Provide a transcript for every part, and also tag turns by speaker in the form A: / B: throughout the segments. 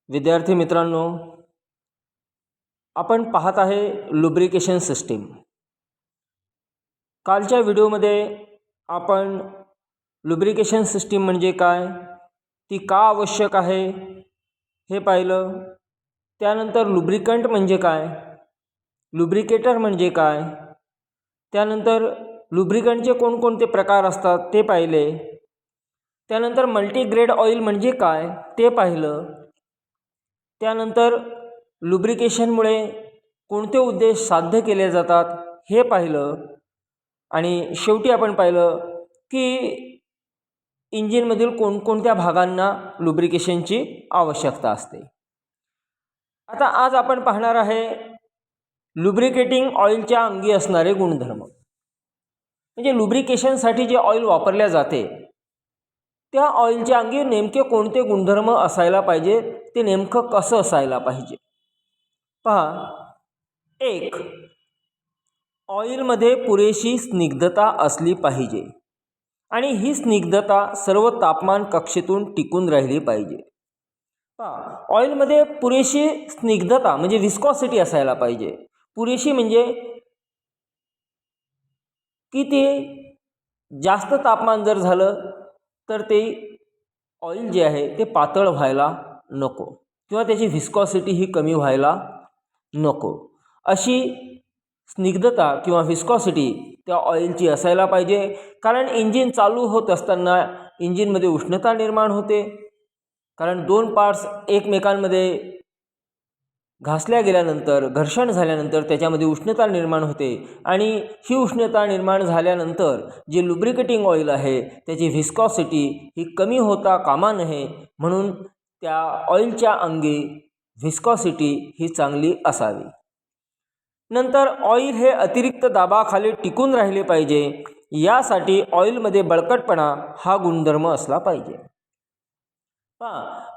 A: विद्यार्थी मित्रांनो, आपण पाहत आहे लुब्रिकेशन सिस्टीम। कालच्या व्हिडिओमध्ये आपण लुब्रिकेशन सिस्टीम म्हणजे काय, ती का आवश्यक आहे हे पाहिलं। त्यानंतर लुब्रिकंट म्हणजे काय, लुब्रिकेटर म्हणजे काय, त्यानंतर लुब्रिकंटचे कोणकोणते प्रकार असतात ते पाहिले। त्यानंतर मल्टीग्रेड ऑइल म्हणजे काय ते पाहिलं। त्यानंतर लुब्रिकेशनमुळे कोणते उद्देश साध्य केले जातात हे पाहिलं। आणि शेवटी आपण पाहिलं की इंजिनमधील कोणकोणत्या भागांना लुब्रिकेशनची आवश्यकता असते। आता आज आपण पाहणार आहे लुब्रिकेटिंग ऑइलच्या अंगी असणारे गुणधर्म, म्हणजे लुब्रिकेशनसाठी जे ऑइल वापरले जाते त्या ऑइलच्या अंगी नेमके कोणते गुणधर्म असायला पाहिजे, ते नेमकं कसं असायला पाहिजे। पहा, एक, ऑइलमध्ये पुरेशी स्निग्धता असली पाहिजे आणि ही स्निग्धता सर्व तापमान कक्षेतून टिकून राहिली पाहिजे। पहा, ऑइलमध्ये पुरेशी स्निग्धता म्हणजे विस्कॉसिटी असायला पाहिजे। पुरेशी म्हणजे की ते जास्त तापमान जर झालं तर ते ऑइल जे आहे ते पातळ व्हायला नको किंवा त्याची व्हिस्कॉसिटी ही कमी व्हायला नको, अशी स्निग्धता किंवा व्हिस्कॉसिटी त्या ऑइलची असायला पाहिजे। कारण इंजिन चालू होत असताना इंजिनमध्ये उष्णता निर्माण होते, कारण दोन पार्ट्स एकमेकांमध्ये घासल्या गेल्यानंतर, घर्षण झाल्यानंतर त्याच्यामध्ये उष्णता निर्माण होते आणि ही उष्णता निर्माण झाल्यानंतर जे लुब्रिकेटिंग ऑइल आहे त्याची व्हिस्कॉसिटी ही कमी होता कामा नये, म्हणून त्या ऑइलच्या अंगी व्हिस्कॉसिटी ही चांगली असावी। नंतर ऑइल हे अतिरिक्त दाबाखाली टिकून राहिले पाहिजे, यासाठी ऑइलमध्ये बळकटपणा हा गुणधर्म असला पाहिजे।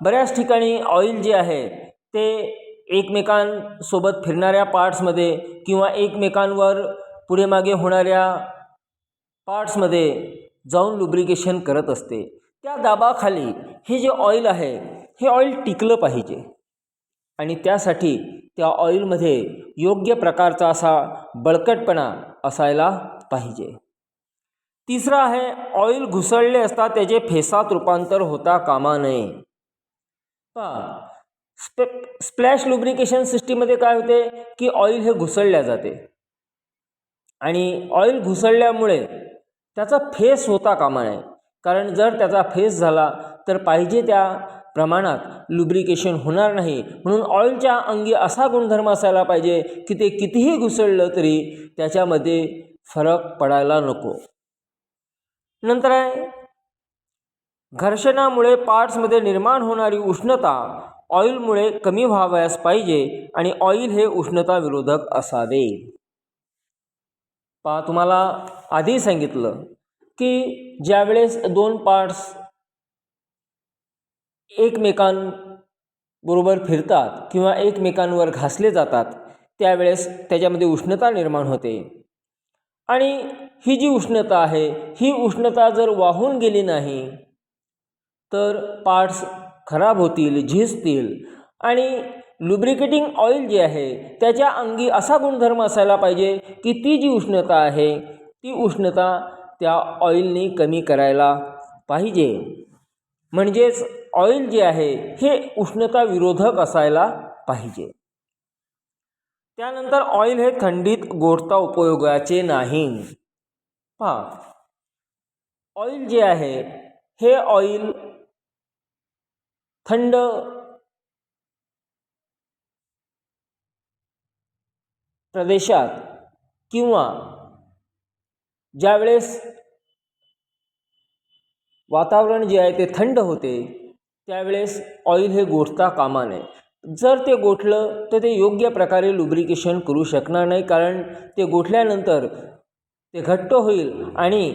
A: बऱ्याच ठिकाणी ऑइल जे आहे ते एकमेकांसोबत फिरणाऱ्या पार्ट्समध्ये किंवा एकमेकांवर पुढे मागे होणाऱ्या पार्ट्समध्ये जाऊन लुब्रिकेशन करत असते। त्या दाबाखाली हे जे ऑइल आहे हे ऑइल टिकलं पाहिजे आणि त्यासाठी त्या ऑइलमध्ये योग्य प्रकारचा असा बळकटपणा असायला पाहिजे। तिसरा आहे, ऑइल घुसळले असता त्याचे फेसात रूपांतर होता कामा नये। स्प्लॅश लुब्रिकेशन सिस्टीममध्ये काय होते की ऑइल हे घुसळल्या जाते आणि ऑइल घुसळल्यामुळे त्याचा फेस होता कामा नये, कारण जर त्याचा फेस झाला तर पाहिजे त्या प्रमाणात लुब्रिकेशन होणार नाही। म्हणून ऑइलच्या अंगी असा गुणधर्म असायला पाहिजे की ते कितीही घुसळलं तरी त्याच्यामध्ये फरक पडायला नको। नंतर आहे, घर्षणामुळे पार्ट्समध्ये निर्माण होणारी उष्णता ऑइलमुळे कमी व्हावयास पाहिजे आणि ऑइल हे उष्णता विरोधक असावे। तुम्हाला आधी सांगितलं की ज्यावेळेस दोन पार्ट्स एकमेकांबरोबर फिरतात किंवा एकमेकांवर घासले जातात त्यावेळेस त्याच्यामध्ये उष्णता निर्माण होते आणि ही जी उष्णता आहे ही उष्णता जर वाहून गेली नाही तर पार्ट्स खराब होतील, झिजतील। आणि लुब्रिकेटिंग ऑइल जे आहे त्याच्या अंगी असा गुणधर्म असायला पाहिजे की ती जी उष्णता आहे ती उष्णता त्या ऑइलने कमी करायला पाहिजे, म्हणजेच ऑइल जे आहे हे उष्णता विरोधक असायला पाहिजे। त्यानंतर ऑइल हे थंडीत गोठता उपयोगाचे नाही। ऑइल जे आहे हे ऑइल थंड प्रदेशात किंवा ज्यावेळेस वातावरण जे आहे ते थंड होते त्यावेळेस ऑइल हे गोठता कामा नये। जर ते गोठलं तर ते योग्य प्रकारे लुब्रिकेशन करू शकणार नाही, कारण ते गोठल्यानंतर ते घट्ट होईल आणि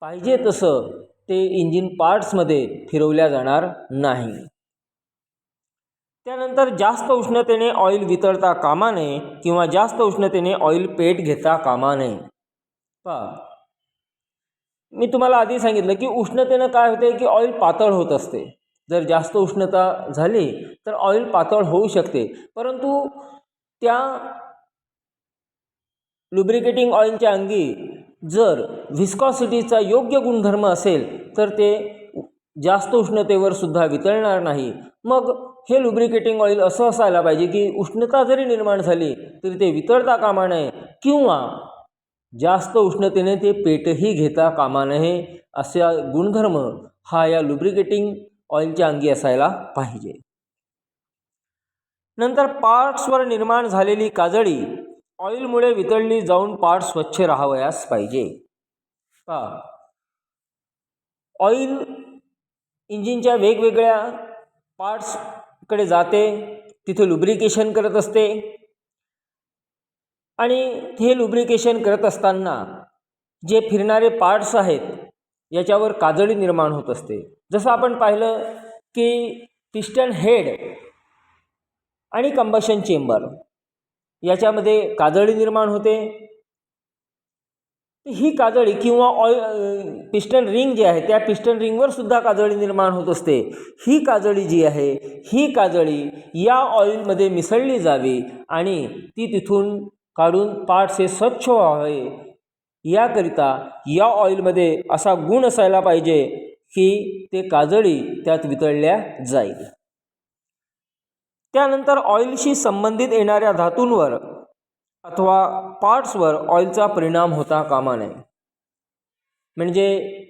A: पाहिजे तसं ते इंजिन पार्ट्समध्ये फिरवल्या जाणार नाही। त्यानंतर जास्त उष्णतेने ऑइल वितळता कामा नये किंवा जास्त उष्णतेने ऑइल पेट घेता कामा नये। मी तुम्हाला आधी सांगितलं की उष्णतेनं काय होते की ऑइल पातळ होत असते जर जास्त उष्णता झाली तर ऑइल पातळ होऊ शकते, परंतु त्या लुब्रिकेटिंग ऑइलच्या अंगी जर व्हिस्कॉसिटीचा योग्य गुणधर्म असेल तर ते जास्त उष्णतेवर सुद्धा वितळणार नाही. मग हे लुब्रिकेटिंग ऑइल असं असायला पाहिजे की उष्णता जरी निर्माण झाली तरी ते वितळता कामा नये किंवा जास्त उष्णतेने ते पेटही घेता कामा नये. असा गुणधर्म हा या लुब्रिकेटिंग ऑइलच्या अंगी असायला पाहिजे. नंतर पार्ट्सवर निर्माण झालेली काजळी ऑइलमुळे वितळली जाऊन पार्ट्स स्वच्छ राहावयास पाहिजे. ऑइल इंजिनच्या वेगवेगळ्या पार्ट्सकडे जाते, तिथे लुब्रिकेशन करत असते आणि हे लुब्रिकेशन करत असताना जे फिरणारे पार्ट्स आहेत याच्यावर काजळी निर्माण होत असते. जसं आपण पाहिलं की पिस्टन हेड आणि कंबशन चेंबर याच्यामध्ये काजळी निर्माण होते. ही काजळी किंवा पिस्टन रिंग जी आहे त्या पिस्टन रिंगवर सुद्धा काजळी निर्माण होत असते. ही काजळी जी आहे ही काजळी या ऑइलमध्ये मिसळली जावी आणि ती तिथून काढून पार्ट्स हे स्वच्छ व्हावे याकरिता या ऑइलमध्ये असा गुण असायला पाहिजे की ते काजळी त्यात वितळल्या जाईल. त्यानंतर ऑइलशी संबंधित येणाऱ्या धातूंवर अथवा पार्ट्सवर ऑइलचा परिणाम होता कामा नये. म्हणजे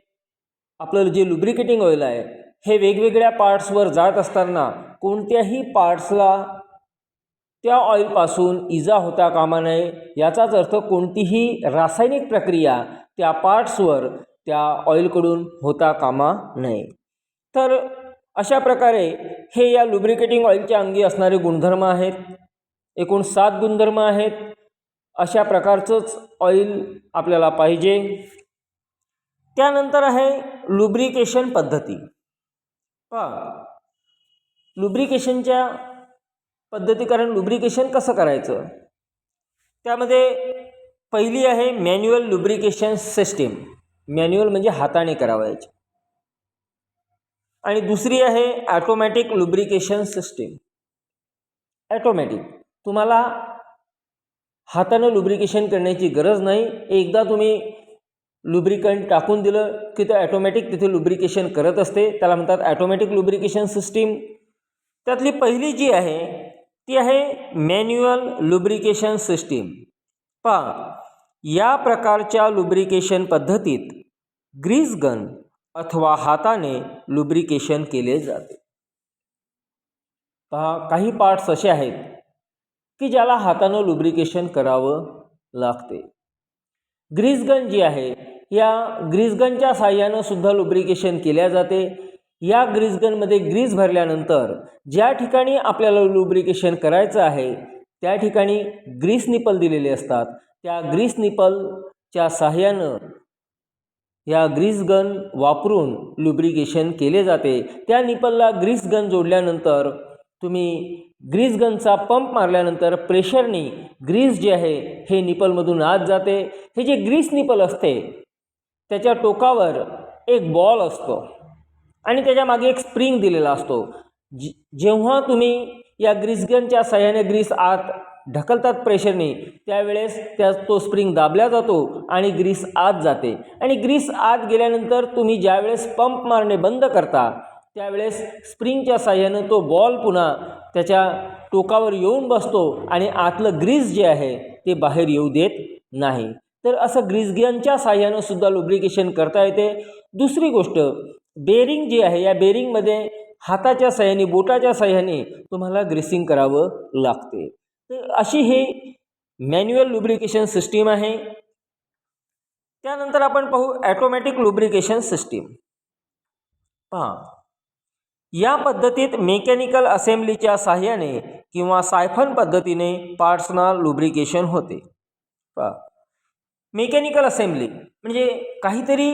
A: आपलं जे लुब्रिकेटिंग ऑइल आहे हे वेगवेगळ्या पार्ट्सवर जात असताना कोणत्याही पार्ट्सला त्या ऑइलपासून इजा होता कामा नये. याचाच अर्थ कोणतीही रासायनिक प्रक्रिया त्या पार्ट्सवर त्या ऑइलकडून होता कामा नये. तर अशा प्रकारे हे या लुब्रिकेटिंग ऑइलच्या अंगी असणारे गुणधर्म आहेत. एकूण 7 गुणधर्म आहेत. अशा प्रकारचंच ऑइल आपल्याला पाहिजे. त्यानंतर आहे लुब्रिकेशन पद्धती. लुब्रिकेशनच्या पद्धती, कारण लुब्रिकेशन कसं करायचं त्यामध्ये पहिली आहे मॅन्युअल लुब्रिकेशन सिस्टीम. मॅन्युअल म्हणजे हाताने करावायची. आणि दुसरी आहे ॲटोमॅटिक लुब्रिकेशन सिस्टीम. ॲटोमॅटिक, तुम्हाला हातानं लुब्रिकेशन करण्याची गरज नाही. एकदा तुम्ही लुब्रिकंट टाकून दिलं की ते ॲटोमॅटिक तिथे लुब्रिकेशन करत असते. त्याला म्हणतात ॲटोमॅटिक लुब्रिकेशन सिस्टीम. त्यातली पहिली जी आहे ती आहे मॅन्युअल लुब्रिकेशन सिस्टीम. या प्रकारच्या लुब्रिकेशन पद्धतीत ग्रीस गन अथवा हाताने लुब्रिकेशन केले जाते. काही पार्ट्स असे आहेत की ज्याला हातानं लुब्रिकेशन करावं लागते. ग्रीस गन जी आहे या ग्रीस गनच्या साहाय्यानं सुद्धा लुब्रिकेशन केल्या जाते. या ग्रीस गनमध्ये ग्रीस भरल्यानंतर ज्या ठिकाणी आपल्याला लुब्रिकेशन करायचं आहे त्या ठिकाणी ग्रीस निपल दिलेले असतात. त्या ग्रीस निपलच्या साहाय्यानं या ग्रीस गन वापरून लुब्रिकेशन केले जाते. त्या निपलला ग्रीस गन जोडल्यानंतर तुम्ही ग्रीस गनचा पंप मारल्यानंतर प्रेशरने ग्रीस जे आहे हे निपलमधून आत जाते. हे जे ग्रीस निपल असते त्याच्या टोकावर एक बॉल असतो आणि त्याच्या मागे एक स्प्रिंग दिलेला असतो. जेव्हा तुम्ही या ग्रीस गनच्या साहाय्याने ग्रीस आत ढकलतात प्रेशरने त्यावेळेस तो स्प्रिंग दाबला जातो आणि ग्रीस आत जाते. आणि ग्रीस आत गेल्यानंतर तुम्ही ज्यावेळेस पंप मारणे बंद करता त्यावेळेस स्प्रिंगच्या साहाय्यानं तो बॉल पुन्हा त्याच्या टोकावर येऊन बसतो आणि आतलं ग्रीस जे आहे ते बाहेर येऊ देत नाही. तर असं ग्रीस गनच्या साहाय्यानं सुद्धा लुब्रिकेशन करता येते. दुसरी गोष्ट, बेरिंग जी आहे या बेरिंगमध्ये हाताच्या साहाय्याने बोटाच्या साहाय्याने तुम्हाला ग्रीसिंग करावं लागते. तर अशी ही मॅन्युअल लुब्रिकेशन सिस्टीम आहे. त्यानंतर आपण पाहू ॲटोमॅटिक लुब्रिकेशन सिस्टीम. या पद्धतीत मेकॅनिकल असेंब्लीच्या साहाय्याने किंवा सायफन पद्धतीने पार्ट्सना लुब्रिकेशन होते. मेकॅनिकल असेंब्ली म्हणजे काहीतरी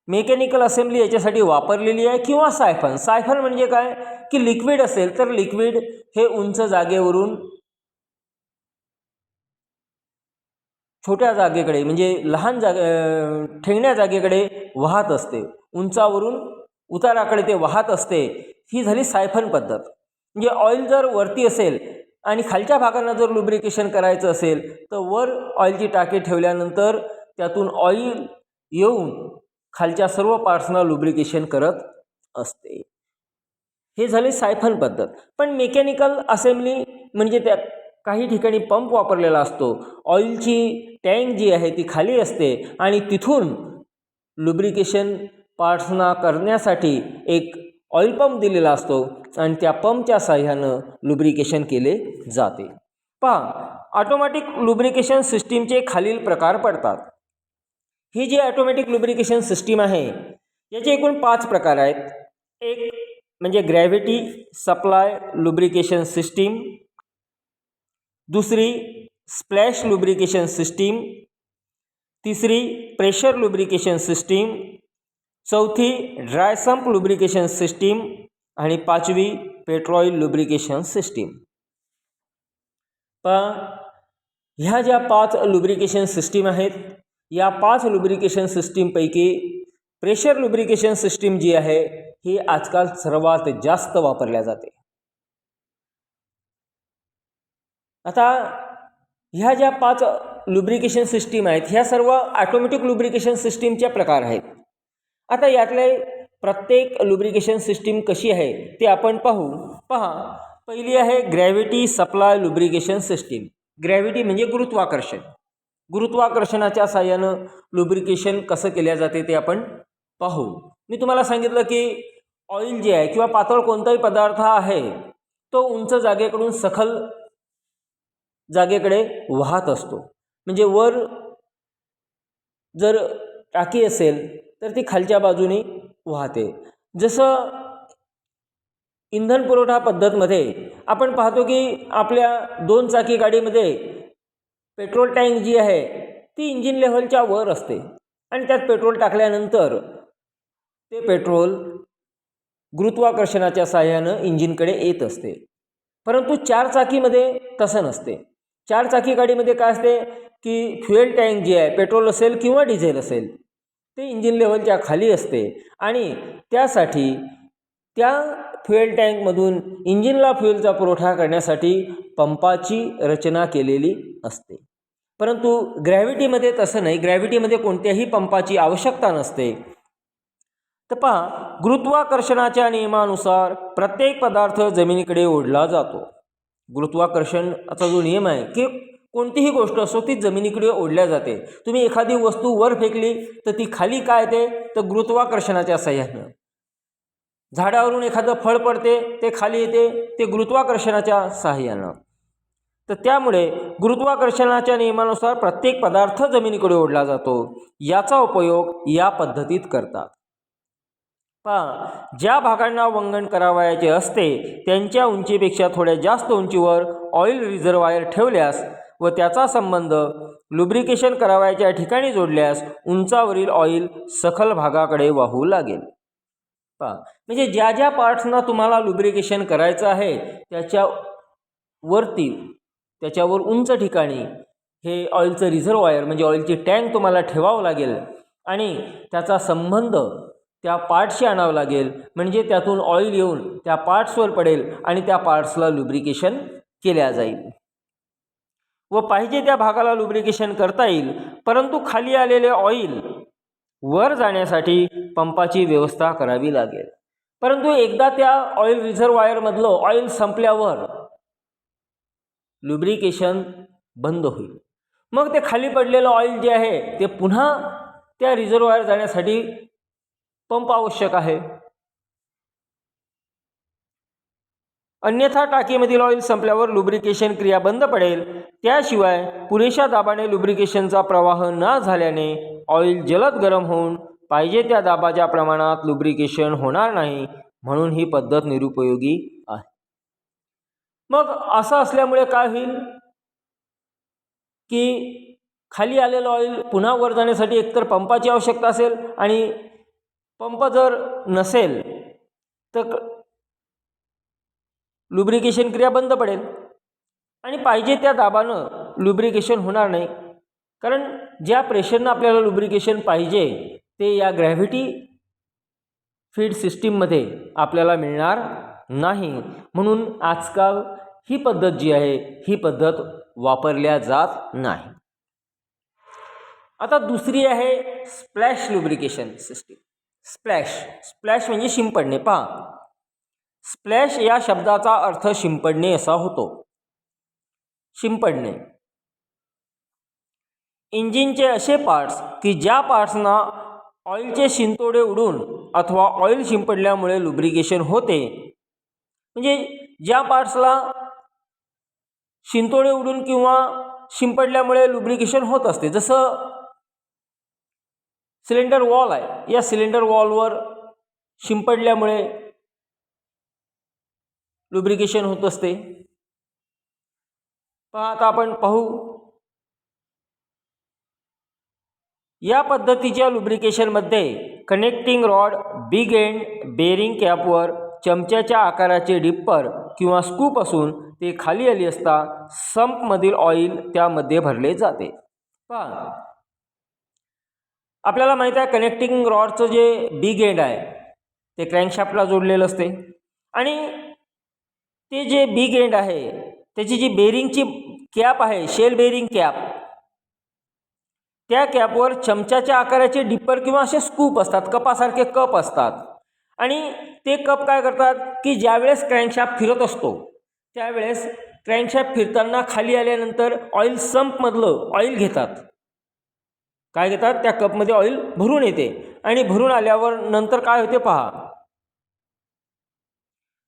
A: मेकॅनिकल असेंब्ली याच्यासाठी वापरलेली आहे किंवा सायफन. सायफन म्हणजे काय की लिक्विड असेल तर लिक्विड हे उंच जागेवरून छोट्या जागेकडे म्हणजे लहान ठेवण्या जागेकडे वाहत असते. उंचावरून उताराकडे ते वाहत असते, ही झाली सायफन पद्धत. म्हणजे ऑइल जर वरती असेल आणि खालच्या भागांना जर लुब्रिकेशन करायचं असेल तर वर ऑइलची टाकी ठेवल्यानंतर त्यातून ऑइल येऊन खालच्या सर्व पार्ट्सना लुब्रिकेशन करत असते. हे झाले सायफन पद्धत. पण मेकॅनिकल असेंब्ली म्हणजे त्या काही ठिकाणी पंप वापरलेला असतो. ऑइलची टँक जी आहे ती खाली असते आणि तिथून लुब्रिकेशन पार्ट्सना करण्यासाठी एक ऑइल पंप दिलेला असतो आणि त्या पंपच्या साह्यानं लुब्रिकेशन केले जाते. पहा, ऑटोमॅटिक लुब्रिकेशन सिस्टीमचे खालील प्रकार पडतात. ही जी ऑटोमॅटिक लुब्रिकेशन सिस्टीम आहे याचे एकूण 5 प्रकार आहेत. एक म्हणजे ग्रॅव्हिटी सप्लाय लुब्रिकेशन सिस्टीम, दुसरी स्प्लॅश लुब्रिकेशन सिस्टीम, तिसरी प्रेशर लुब्रिकेशन सिस्टीम, चौथी ड्राय संप लुब्रिकेशन सिस्टीम आणि 5वी पेट्रोल लुब्रिकेशन सिस्टीम. पण ह्या ज्या 5 लुब्रिकेशन सिस्टीम आहेत या 5 लुब्रिकेशन सिस्टीमपैकी प्रेशर लुब्रिकेशन सिस्टीम जी आहे ही आजकाल सर्वात जास्त वापरल्या जाते. आता ह्या ज्या 5 लुब्रिकेशन सिस्टीम आहेत ह्या सर्व ऑटोमॅटिक लुब्रिकेशन सिस्टीमचे प्रकार आहेत. आता यातले प्रत्येक लुब्रिकेशन सिस्टीम कशी आहे ते आपण पाहू. पहा, पहिली आहे gravity supply lubrication system. Gravity म्हणजे गुरुत्वाकर्षण. गुरुत्वाकर्षणाच्या साहाय्यानं लुब्रिकेशन कसं केल्या जाते ते आपण पाहू. मी तुम्हाला सांगितलं की ऑइल जे आहे किंवा पातळ कोणताही पदार्थ आहे तो उंच जागेकडून सखल जागेकडे वाहत असतो. म्हणजे वर जर टाकी असेल तर ती खालच्या बाजूने वाहते. जसं इंधन पुरवठा पद्धतमध्ये आपण पाहतो की आपल्या 2 चाकी गाडीमध्ये पेट्रोल टँक जी आहे ती इंजिन लेव्हलच्या वर असते आणि त्यात पेट्रोल टाकल्यानंतर ते पेट्रोल गुरुत्वाकर्षणाच्या साहाय्यानं इंजिनकडे येत असते. परंतु 4 चाकीमध्ये तसं नसते. 4 चाकी गाडीमध्ये काय असते की फ्युएल टँक जी आहे पेट्रोल असेल किंवा डिझेल असेल ते इंजिन लेव्हलच्या खाली असते आणि त्यासाठी त्या फ्युएल टँकमधून इंजिनला फ्युएलचा पुरवठा करण्यासाठी पंपाची रचना केलेली असते. परंतु ग्रॅव्हिटीमध्ये तसं नाही. ग्रॅव्हिटीमध्ये कोणत्याही पंपाची आवश्यकता नसते. तर पहा, गुरुत्वाकर्षणाच्या नियमानुसार प्रत्येक पदार्थ जमिनीकडे ओढला जातो. गुरुत्वाकर्षणाचा जो नियम आहे की कोणतीही गोष्ट असो ती जमिनीकडे ओढल्या जाते. तुम्ही एखादी वस्तू वर फेकली तर ती खाली काय येते तर गुरुत्वाकर्षणाच्या साह्यानं. झाडावरून एखादं फळ पडते ते खाली येते ते गुरुत्वाकर्षणाच्या साह्यानं. तर त्यामुळे गुरुत्वाकर्षणाच्या नियमानुसार प्रत्येक पदार्थ जमिनीकडे ओढला जातो. याचा उपयोग या पद्धतीत करतात. ज्या भागांना वंगण करावयाचे असते त्यांच्या उंचीपेक्षा थोड्या जास्त उंचीवर ऑइल रिझर्वायर ठेवल्यास व त्याचा संबंध लुब्रिकेशन करावयाच्या ठिकाणी जोडल्यास उंचावरील ऑइल सखल भागाकडे वाहू लागेल. म्हणजे ज्या ज्या पार्ट्सना तुम्हाला लुब्रिकेशन करायचं आहे त्याच्यावर उंच ठिकाणी हे ऑइलचं रिझर्वायर म्हणजे ऑइलची टँक तुम्हाला ठेवावं लागेल आणि त्याचा संबंध त्या पार्ट्सशी आणावं लागेल. म्हणजे त्यातून ऑइल येऊन त्या पार्ट्सवर पडेल आणि त्या पार्ट्सला लुब्रिकेशन केल्या जाईल व पाहिजे त्या भागाला लुब्रिकेशन करता येईल. परंतु खाली आलेले ऑइल वर जाण्यासाठी पंपाची व्यवस्था करावी लागेल. परंतु एकदा त्या ऑइल रिझर्वायरमधलं ऑइल संपल्यावर लुब्रिकेशन बंद होईल. मग ते खाली पडलेलं ऑइल जे आहे ते पुन्हा त्या रिझर्वायर जाण्यासाठी पंप आवश्यक आहे. अन्यथा टाकीमधील ऑइल संपल्यावर लुब्रिकेशन क्रिया बंद पडेल. त्याशिवाय पुरेशा दाबाने लुब्रिकेशनचा प्रवाह न झाल्याने ऑइल जलद गरम होऊन पाहिजे त्या दाबाच्या प्रमाणात लुब्रिकेशन होणार नाही. म्हणून ही पद्धत निरुपयोगी आहे. मग असं असल्यामुळे काय होईल की खाली आलेलं ऑइल पुन्हा वर जाण्यासाठी एकतर पंपाची आवश्यकता असेल आणि पंप जर नसेल तर लुब्रिकेशन क्रिया बंद पडेल आणि पाहिजे त्या दाबानं लुब्रिकेशन होणार नाही. कारण ज्या प्रेशरनं आपल्याला लुब्रिकेशन पाहिजे ते या ग्रॅव्हिटी फीड सिस्टीममध्ये आपल्याला मिळणार नाही. म्हणून आजकाल ही पद्धत जी आहे ही पद्धत वापरल्या जात नाही. आता दुसरी आहे स्प्लॅश लुब्रिकेशन सिस्टीम. स्प्लॅश म्हणजे शिंपडणे. पहा, स्प्लॅश या शब्दाचा अर्थ शिंपडणे असा होतो. शिंपडणे. इंजिनचे असे पार्ट्स की ज्या पार्ट्सना ऑइलचे शिंतोडे उडून अथवा ऑइल शिंपडल्यामुळे लुब्रिकेशन होते. म्हणजे ज्या पार्ट्सला शिंतोडे उडून किंवा शिंपडल्यामुळे लुब्रिकेशन होत असते. जसं सिलेंडर वॉल आहे, या सिलेंडर वॉलवर शिंपडल्यामुळे लुब्रिकेशन होत असते. आता आपण पाहू, या पद्धतीच्या लुब्रिकेशनमध्ये connecting rod big end bearing कॅपवर चमच्याच्या आकाराचे डिप्पर किंवा स्कूप असून ते खाली आली असता संपमधील ऑइल त्यामध्ये भरले जाते. पहा, आपल्याला माहीत आहे कनेक्टिंग रॉडचं जे बिग एंड आहे ते क्रँकशाफ्टला जोडलेलं असते आणि ते जे बिग एंड आहे त्याची जी बेरिंगची कॅप आहे, शेल बेरिंग कॅप, त्या कॅपवर चमच्याच्या आकाराचे डिप्पर किंवा असे स्कूप असतात, कपासारखे कप असतात. आणि ते कप काय करतात की ज्यावेळेस क्रँकशाफ्ट फिरत असतो त्यावेळेस क्रँकशाफ्ट फिरताना खाली आल्यानंतर ऑइल संपमधलं ऑइल घेतात. काय घेतात, त्या कपमध्ये ऑइल भरून येते आणि भरून आल्यावर नंतर काय होते पहा,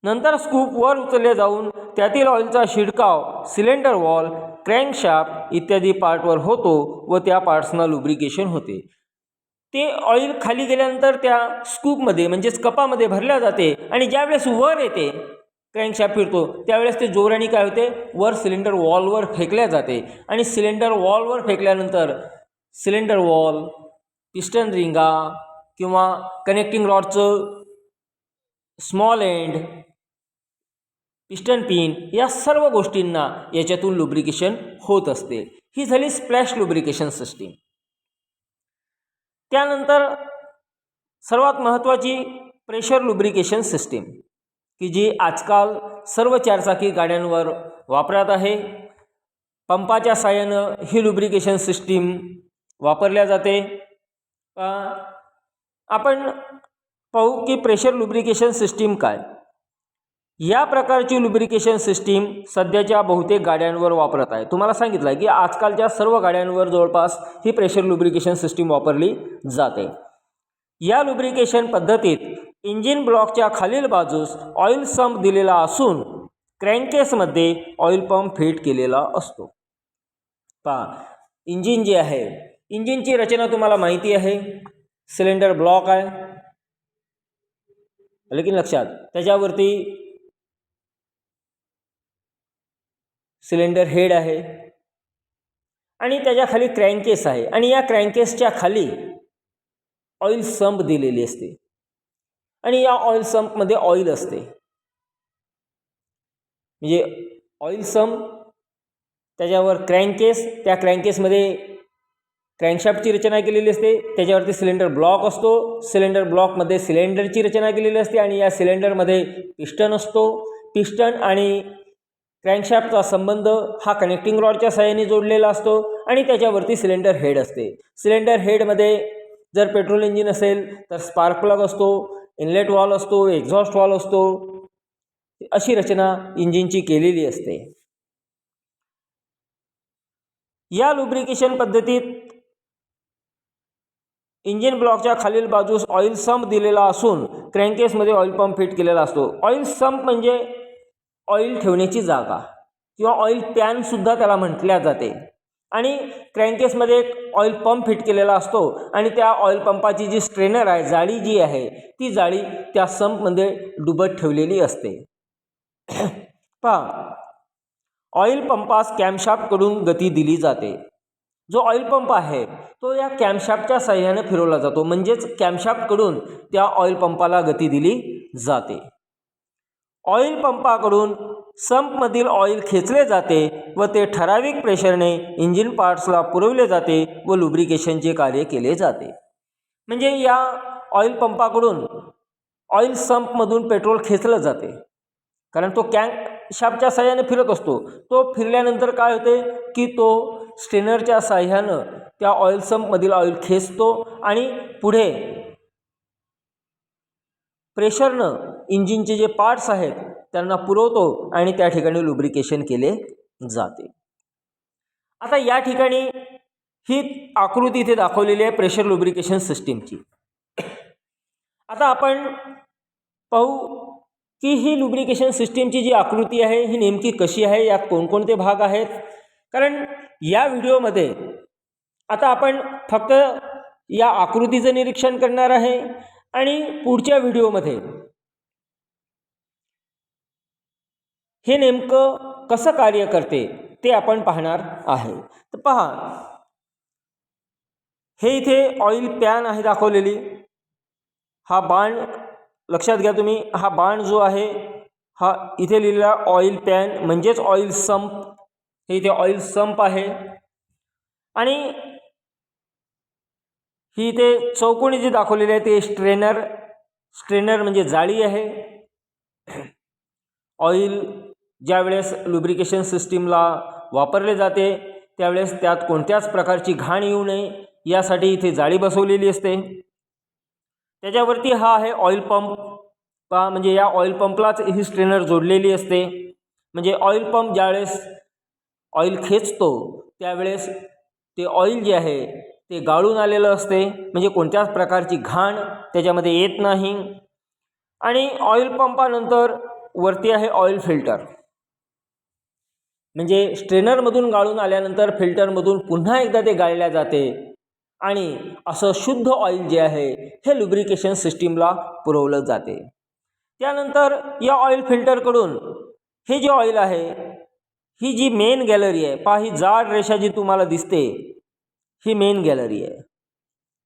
A: नंतर स्कूप वर उचलले जाऊन त्यातील ऑइलचा शिडकाव सिलेंडर वॉल, क्रँकशाफ्ट इत्यादी पार्टवर होतो व त्या पार्ट्सना लुब्रिकेशन होते. ते ऑइल खाली गेल्यानंतर त्या स्कूपमध्ये म्हणजेच कपामध्ये भरल्या जाते आणि ज्यावेळेस वर येते क्रँकशाफ्ट फिरतो त्यावेळेस ते जोराने काय होते, वर सिलेंडर वॉलवर फेकल्या जाते आणि सिलेंडर वॉलवर फेकल्यानंतर सिलेंडर वॉल, पिस्टन रिंगा किंवा कनेक्टिंग रॉडचं स्मॉल एंड, पिस्टन पिन या सर्व गोष्टींना याच्यातून लुब्रिकेशन होत असते. ही झाली स्प्लॅश लुब्रिकेशन सिस्टीम. त्यानंतर सर्वात महत्त्वाची प्रेशर लुब्रिकेशन सिस्टीम की जी आजकाल सर्व चारचाकी गाड्यांवर वापरात आहे. पंपाच्या साहाय्यानं ही लुब्रिकेशन सिस्टीम वापरल्या जाते. आपण पाहू की प्रेशर लुब्रिकेशन सिस्टीम काय. या प्रकारची लुब्रिकेशन सिस्टीम सध्याच्या बहुतेक गाड्यांवर वापरत आहे. तुम्हाला सांगितलं आहे की आजकालच्या सर्व गाड्यांवर जवळपास ही प्रेशर लुब्रिकेशन सिस्टीम वापरली जाते. या लुब्रिकेशन पद्धतीत इंजिन ब्लॉकच्या खालील बाजूस ऑइल संप दिलेला असून क्रँकेसमध्ये ऑइल पंप फिट केलेला असतो. पहा, इंजिन जे आहे, इंजिनची रचना तुम्हाला माहिती आहे. सिलेंडर ब्लॉक आहे, लेकिन लक्षात, त्याच्यावरती सिलेंडर हेड आहे आणि त्याच्या खाली क्रँकेस आहे आणि या क्रँकेसच्या खाली ऑइल संप दिलेली असते आणि या ऑइल संपमध्ये ऑइल असते. म्हणजे ऑइल संप, त्याच्यावर क्रँकेस, त्या क्रँकेसमध्ये क्रँकशाफ्टची रचना केलेली असते, त्याच्यावरती सिलेंडर ब्लॉक असतो, सिलेंडर ब्लॉकमध्ये सिलेंडरची रचना केलेली असते आणि या सिलेंडरमध्ये पिस्टन असतो. पिस्टन आणि क्रँकशाफ्टचा संबंध हा कनेक्टिंग रॉडच्या साहाय्याने जोडलेला असतो आणि त्याच्यावरती सिलेंडर हेड असते. सिलेंडर हेडमध्ये जर पेट्रोल इंजिन असेल तर स्पार्क प्लग असतो, इनलेट वॉल असतो, एक्झॉस्ट वॉल असतो. अशी रचना इंजिनची केलेली असते. या लुब्रिकेशन पद्धतीत इंजिन ब्लॉकच्या खालील बाजूस ऑइल संप दिलेला असून क्रँकेसमध्ये ऑइल पंप फिट केलेला असतो. ऑइल संप म्हणजे ऑइल ठेवण्याची जागा किंवा ऑइल पॅनसुद्धा त्याला म्हटल्या जाते आणि क्रँकेसमध्ये एक ऑइल पंप फिट केलेला असतो आणि त्या ऑइल पंपाची जी स्ट्रेनर आहे, जाळी जी आहे, ती जाळी त्या संपमध्ये डुबत ठेवलेली असते. पहा, ऑइल पंपास कॅमशाफ्टकडून गती दिली जाते. जो ऑइल पंप आहे तो या कॅमशाफ्टच्या साहाय्याने फिरवला जातो, म्हणजेच कॅमशाफ्टकडून त्या ऑइल पंपाला गती दिली जाते. ऑइल पंपाकडून संपमधील ऑइल खेचले जाते व ते ठराविक प्रेशरने इंजिन पार्ट्सला पुरवले जाते व लुब्रिकेशनचे कार्य केले जाते. म्हणजे या ऑइल पंपाकडून ऑइल संपमधून पेट्रोल खेचलं जाते, कारण तो कॅन्कशाफ्टच्या साह्याने फिरत असतो. तो फिरल्यानंतर काय होते की तो स्ट्रेनरच्या साह्यानं त्या ऑइल संपमधील ऑइल खेचतो आणि पुढे प्रेशरनं इंजिनचे जे पार्ट्स आहेत त्यांना पुरवतो आणि त्या ठिकाणी लुब्रिकेशन केले जाते. आता या ठिकाणी ही आकृती इथे दाखवलेली आहे प्रेशर लुब्रिकेशन सिस्टीमची. आता आपण पाहू की ही लुब्रिकेशन सिस्टीमची जी आकृती आहे ही नेमकी कशी आहे, यात कोणकोणते भाग आहेत. कारण या व्हिडिओमध्ये आता आपण फक्त या आकृतीचं निरीक्षण करणार आहे आणि पुढच्या व्हिडिओमध्ये हे नेमकं कसं कार्य करते ते आपण पाहणार आहे. तर पहा, हे इथे ऑइल पॅन आहे दाखवलेली. हा बाण लक्षात घ्या तुम्ही, हा बाण जो आहे हा इथे लिहिलेला ऑइल पॅन म्हणजेच ऑइल संप. हे इथे ऑइल संप आहे आणि ही इथे चौकोनी जी दाखवलेली आहे ते स्ट्रेनर म्हणजे जाळी आहे. ऑइल ज्यावेळेस लुब्रिकेशन सिस्टीमला वापरले जाते त्यावेळेस त्यात कोणत्याच प्रकारची घाण येऊ नये यासाठी इथे जाळी बसवलेली असते. त्याच्यावरती हा आहे ऑइल पंप. पहा, म्हणजे या ऑइल पंपलाच ही स्ट्रेनर जोडलेली असते. म्हणजे ऑइल पंप ज्यावेळेस ऑइल खेचतो त्यावेळेस ते ऑइल जे आहे ते गाळून आलेलं असते, म्हणजे कोणत्याच प्रकारची घाण त्याच्यामध्ये येत नाही. आणि ऑइल पंपानंतर वरती आहे ऑइल फिल्टर. म्हणजे स्ट्रेनरमधून गाळून आल्यानंतर फिल्टरमधून पुन्हा एकदा ते गाळल्या जाते आणि असं शुद्ध ऑइल जे आहे हे लुब्रिकेशन सिस्टीमला पुरवलं जाते. त्यानंतर या ऑइल फिल्टरकडून हे जे ऑइल आहे, ही जी मेन गॅलरी आहे, पहा ही जाड रेषा जी तुम्हाला दिसते ही मेन गॅलरी आहे.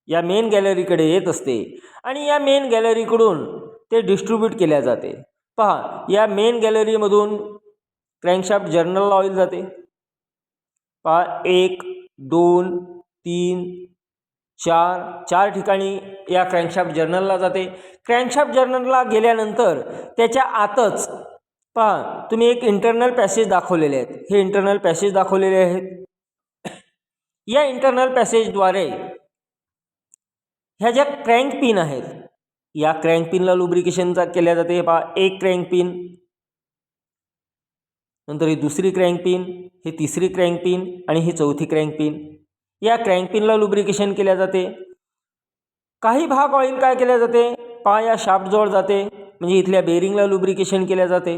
A: या मेन गॅलरीकडे येत असते आणि या मेन गॅलरीकडून ते डिस्ट्रीब्यूट केल्या जाते. पहा, या मेन गॅलरीमधून क्रँकशाफ्ट जर्नलला ऑइल जाते. पहा, 1 2 3 4 ठिकाणी या क्रँकशाफ्ट जर्नलला जाते. क्रँकशाफ्ट जर्नलला गेल्यानंतर त्याच्या आतच पहा तुम्ही एक इंटरनल पॅसेज दाखवलेले आहेत. हे इंटरनल पॅसेज दाखवलेले आहेत. या इंटरनल पॅसेजद्वारे ह्या ज्या क्रँक पिन आहेत या क्रँक पिनला लुब्रिकेशनचा केल्या जाते. पहा, एक क्रँक पिन, नंतर ही दुसरी क्रँक पिन, ही तिसरी क्रँक पिन आणि ही चौथी क्रँक पिन. या क्रँक पिनला लुब्रिकेशन केल्या जाते. काही भाग ऑइल काय केल्या जाते, पहा या शाफ्टजवळ जाते, म्हणजे इथल्या बेरिंगला लुब्रिकेशन केल्या जाते.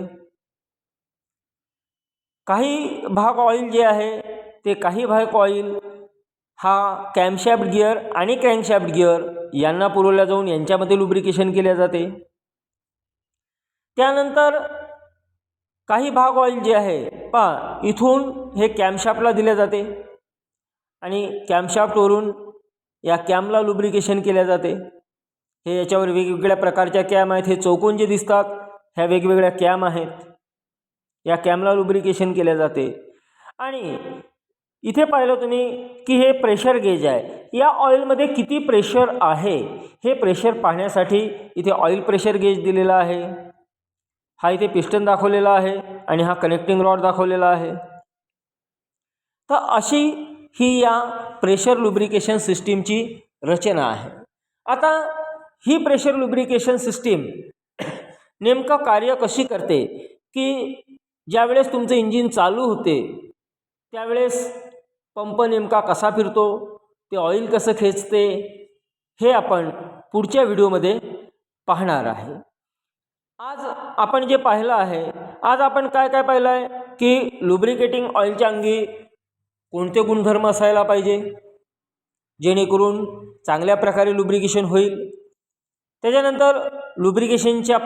A: काही भाग ऑइल जे आहे ते काही भाग ऑइल हा कॅमशाफ्ट गिअर आणि क्रँकशाफ्ट गिअर यांना पुरवल्या जाऊन यांच्यामध्ये लुब्रिकेशन केल्या जाते. त्यानंतर काही भाग ऑइल जे आहे पहा इथून हे कॅमशाफ्टला दिले जाते आणि कॅमशाफ्टवरून या कॅमला लुब्रिकेशन केल्या जाते. हे याच्यावर वेगवेगळ्या प्रकारच्या कॅम आहेत. हे चौकोन जे दिसतात ह्या वेगवेगळ्या कॅम आहेत. या कॅमला लुब्रिकेशन केल्या जाते. आणि इथे पाहिलं तुम्ही की हे प्रेशर गेज आहे. या ऑइलमध्ये किती प्रेशर आहे हे प्रेशर पाहण्यासाठी इथे ऑइल प्रेशर गेज दिलेला आहे. हा इथे पिस्टन दाखवलेला आहे आणि हा कनेक्टिंग रॉड दाखवलेला आहे. तर अशी ही या प्रेशर लुब्रिकेशन सिस्टीमची रचना आहे. आता ही प्रेशर लुब्रिकेशन सिस्टीम नेमकं कार्य कशी करते की ज्यावेळेस तुमचं इंजिन चालू होते त्यावेळेस पंप नेमका कसा फिरतो, ते ऑइल कसं खेचते हे आपण पुढच्या व्हिडिओमध्ये पाहणार आहे. आज आपण जे पाहिलं आहे, आज आपण काय काय पाहिलं आहे की लुब्रिकेटिंग ऑइलच्या अंगी कोणते गुणधर्म असायला पाहिजे जेणेकरून चांगल्या प्रकारे लुब्रिकेशन होईल. त्याच्यानंतर लुब्रिकेशनच्या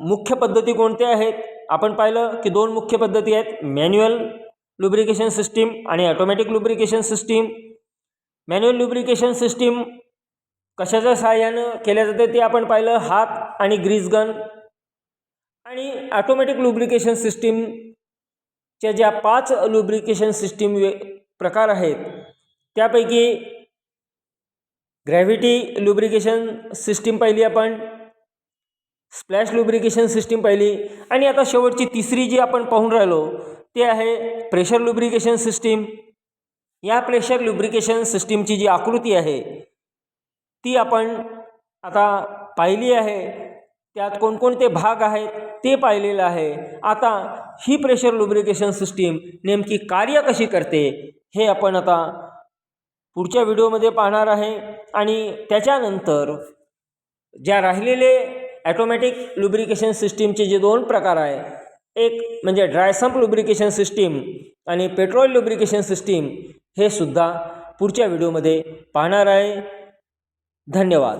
A: मुख्य पद्धती कोणत्या आहेत आपण पाहिलं की 2 मुख्य पद्धती आहेत, मॅन्युअल लुब्रिकेशन सिस्टीम आणि automatic lubrication system. Manual lubrication system कशाच्या सहाय्यानं केल्या जाते ते आपण पाहिलं, हात आणि ग्रीस गन. आणि ऑटोमॅटिक लुब्रिकेशन सिस्टीमच्या ज्या 5 लुब्रिकेशन सिस्टीम प्रकार आहेत त्यापैकी ग्रॅव्हिटी लुब्रिकेशन सिस्टीम पाहिली आपण, स्प्लॅश लुब्रिकेशन सिस्टीम पाहिली आणि आता शेवटची तिसरी जी आपण पाहून राहिलो ते आहे प्रेशर लुब्रिकेशन सिस्टीम. या प्रेशर लुब्रिकेशन सिस्टीमची जी आकृती आहे ती आपण आता पाहिली आहे. त्यात कोणकोणते भाग आहेत ते पाहिलेलं आहे. आता ही प्रेशर लुब्रिकेशन सिस्टीम नेमकी कार्य कशी करते हे आपण आता पुढच्या व्हिडिओमध्ये पाहणार आहे. आणि त्याच्यानंतर ज्या राहिलेले ॲटोमॅटिक लुब्रिकेशन सिस्टीमचे जे दोन प्रकार आहे, एक म्हणजे ड्राय सम्प लुब्रिकेशन सिस्टीम आणि पेट्रोल लुब्रिकेशन सिस्टीम, हे सुद्धा पुढच्या व्हिडिओमध्ये पाहणार आहे. धन्यवाद.